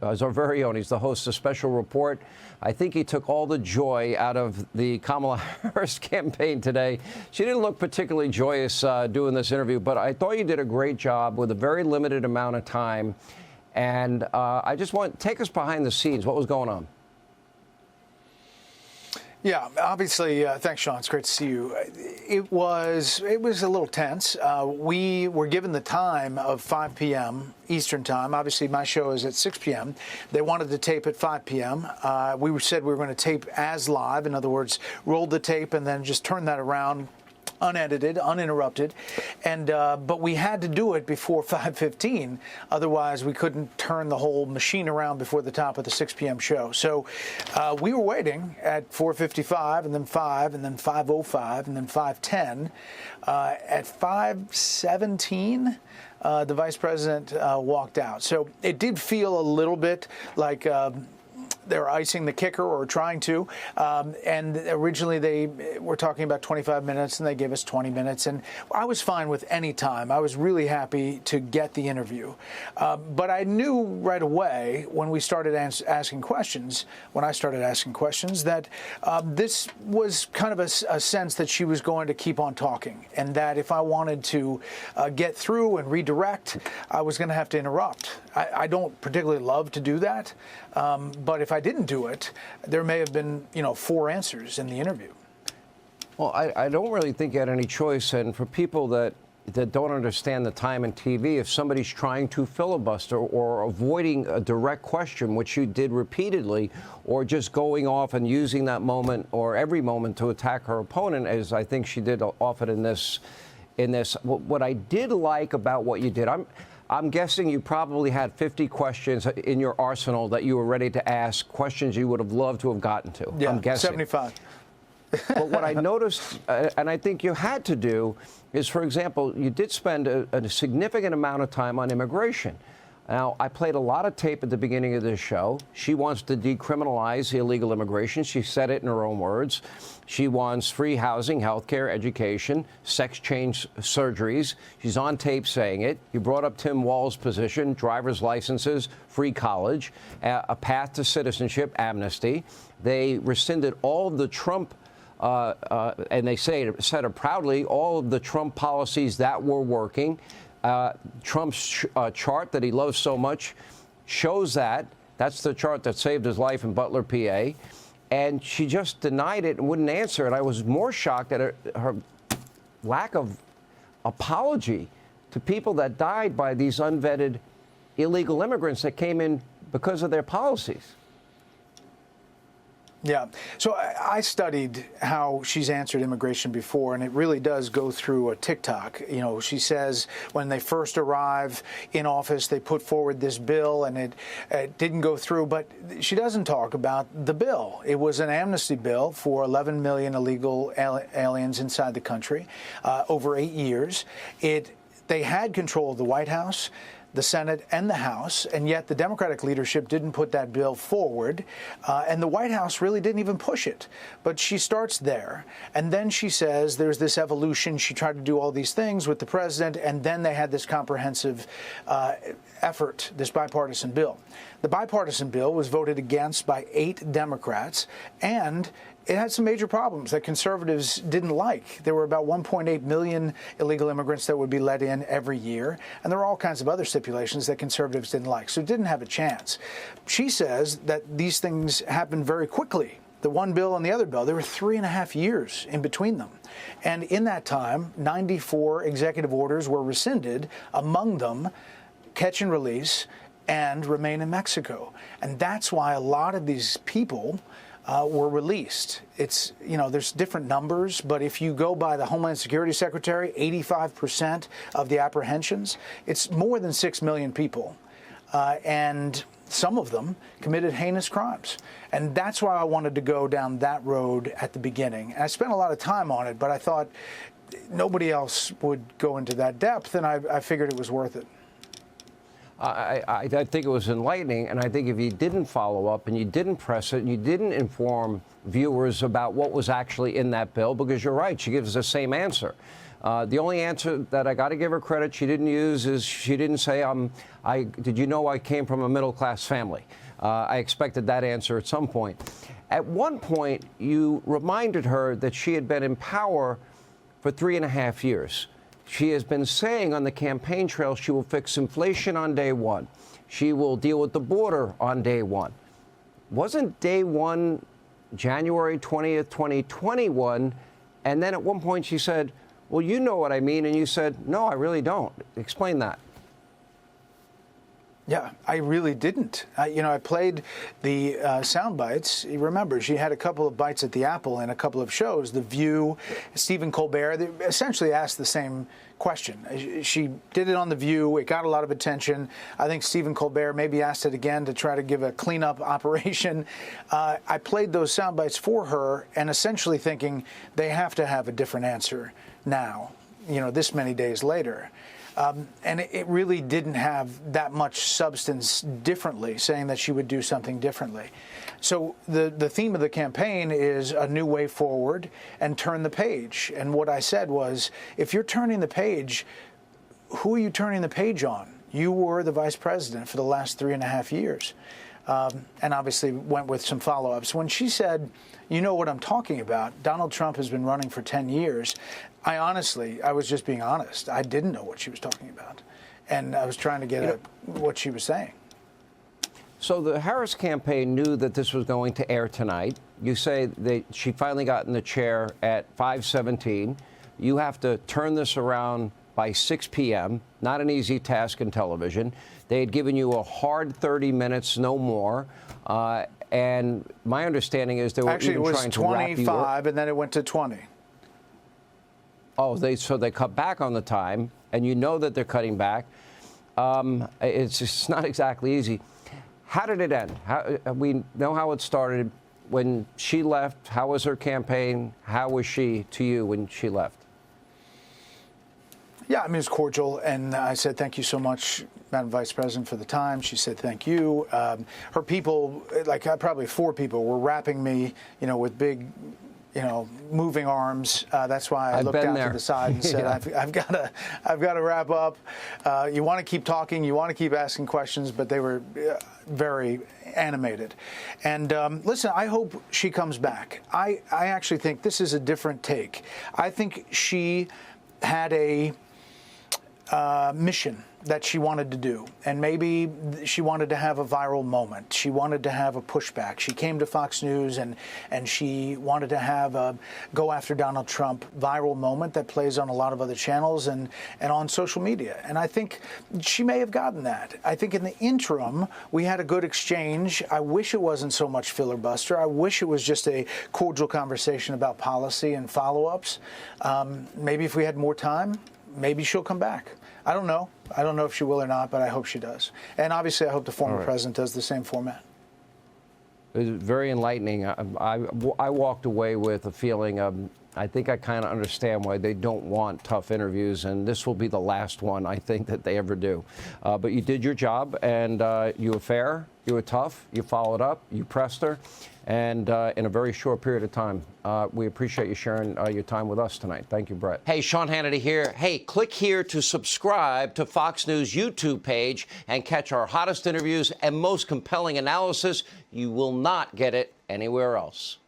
is our very own. He's the host of Special Report. I think he took all the joy out of the Kamala Harris campaign today. She didn't look particularly joyous doing this interview, but I thought you did a great job with a very limited amount of time. And I just want take us behind the scenes. What was going on? Yeah, obviously, thanks, Sean. It's great to see you. It was a little tense. We were given the time of 5 p.m. Eastern time. Obviously, my show is at 6 p.m. They wanted to tape at 5 p.m. We said we were going to tape as live. In other words, roll the tape and then just turn that around, unedited, uninterrupted, and but we had to do it before 5:15. Otherwise, we couldn't turn the whole machine around before the top of the 6 p.m. show. So we were waiting at 4:55, and then 5, and then 5:05, and then 5:10. At 5:17, the vice president walked out. So it did feel a little bit like they're icing the kicker or trying to. And originally they were talking about 25 minutes and they gave us 20 minutes. And I was fine with any time. I was really happy to get the interview. But I knew right away when we started asking questions, that this was kind of a sense that she was going to keep on talking, and that if I wanted to get through and redirect, I was going to have to interrupt. I don't particularly love to do that, but if I didn't do it, there may have been, 4 answers in the interview. Well, I don't really think you had any choice. And for people that don't understand the time in TV, if somebody's trying to filibuster or avoiding a direct question, which you did repeatedly, or just going off and using that moment or every moment to attack her opponent, as I think she did often in this, what I did like about what you did, I'm guessing you probably had 50 questions in your arsenal that you were ready to ask, questions you would have loved to have gotten to. Yeah, I'm guessing. 75. But what I noticed, and I think you had to do, is, for example, you did spend a significant amount of time on immigration. Now, I played a lot of tape at the beginning of this show. She wants to decriminalize illegal immigration. She said it in her own words. She wants free housing, health care, education, sex change surgeries. She's on tape saying it. You brought up Tim Walz's position, driver's licenses, free college, a path to citizenship, amnesty. They rescinded all of the Trump and they said it proudly, all of the Trump policies that were working. Trump's chart that he loves so much shows that. That's the chart that saved his life in Butler, PA. And she just denied it and wouldn't answer. And I was more shocked at her lack of apology to people that died by these unvetted illegal immigrants that came in because of their policies. Yeah. So I studied how she's answered immigration before, and it really does go through a TikTok. She says when they first arrive in office, they put forward this bill, and it didn't go through. But she doesn't talk about the bill. It was an amnesty bill for 11 million illegal aliens inside the country over 8 years. They had control of the White House, the Senate, and the House, and yet the Democratic leadership didn't put that bill forward, and the White House really didn't even push it. But she starts there, and then she says there's this evolution. She tried to do all these things with the president, and then they had this comprehensive effort, this bipartisan bill. The bipartisan bill was voted against by 8 Democrats, and it had some major problems that conservatives didn't like. There were about 1.8 million illegal immigrants that would be let in every year, and there were all kinds of other stipulations that conservatives didn't like, so it didn't have a chance. She says that these things happened very quickly. The one bill and the other bill, there were 3.5 years in between them. And in that time, 94 executive orders were rescinded, among them catch and release and remain in Mexico. And that's why a lot of these people were released. It's, there's different numbers, but if you go by the Homeland Security Secretary, 85% of the apprehensions, it's more than 6 million people. And some of them committed heinous crimes. And that's why I wanted to go down that road at the beginning. And I spent a lot of time on it, but I thought nobody else would go into that depth, and I figured it was worth it. I think it was enlightening, and I think if you didn't follow up and you didn't press it and you didn't inform viewers about what was actually in that bill, because you're right, she gives the same answer. The only answer that I got to give her credit she didn't use is she didn't say, did you know I came from a middle-class family? I expected that answer at some point. At one point, you reminded her that she had been in power for 3.5 years. She has been saying on the campaign trail she will fix inflation on day one. She will deal with the border on day one. Wasn't day one January 20th, 2021? And then at one point she said, well, you know what I mean. And you said, no, I really don't. Explain that. Yeah, I really didn't. I played the sound bites. You remember, she had a couple of bites at the apple in a couple of shows. The View, Stephen Colbert, they essentially asked the same question. She did it on The View. It got a lot of attention. I think Stephen Colbert maybe asked it again to try to give a cleanup operation. I played those sound bites for her and essentially thinking they have to have a different answer now, this many days later. And it really didn't have that much substance differently, saying that she would do something differently. So the theme of the campaign is a new way forward and turn the page. And what I said was, if you're turning the page, who are you turning the page on? You were the vice president for the last 3.5 years. And obviously went with some follow-ups. When she said, you know what I'm talking about, Donald Trump has been running for 10 years, I was just being honest. I didn't know what she was talking about. And I was trying to get at what she was saying. So the Harris campaign knew that this was going to air tonight. You say that she finally got in the chair at 5:17. You have to turn this around by 6 p.m., not an easy task in television. They had given you a hard 30 minutes, no more. And my understanding is they were actually, even trying to wrap you up. Actually, it was 25, and then it went to 20. Oh, so they cut back on the time, and you know that they're cutting back. It's not exactly easy. How did it end? We know how it started. When she left, how was her campaign? How was she to you when she left? Yeah, it was cordial, and I said, thank you so much, Madam Vice President, for the time. She said, thank you. Her people, probably 4 people, were wrapping me, with big, moving arms. That's why I looked out to the side and said, I've got to wrap up. You want to keep talking, you want to keep asking questions, but they were very animated. And listen, I hope she comes back. I actually think this is a different take. I think she had a mission that she wanted to do, and maybe she wanted to have a viral moment. She wanted to have a pushback. She came to Fox News and she wanted to have a go after Donald Trump viral moment that plays on a lot of other channels and on social media. And I think she may have gotten that. I think in the interim, we had a good exchange. I wish it wasn't so much filibuster. I wish it was just a cordial conversation about policy and follow-ups. Maybe if we had more time, maybe she'll come back. I don't know. I don't know if she will or not, but I hope she does. And obviously, I hope the former president does the same format. It was very enlightening. I walked away with a feeling of, I think I kind of understand why they don't want tough interviews, and this will be the last one, I think, that they ever do. But you did your job, and you were fair, you were tough, you followed up, you pressed her, and in a very short period of time. We appreciate you sharing your time with us tonight. Thank you, Bret. Hey, Sean Hannity here. Hey, click here to subscribe to Fox News YouTube page and catch our hottest interviews and most compelling analysis. You will not get it anywhere else.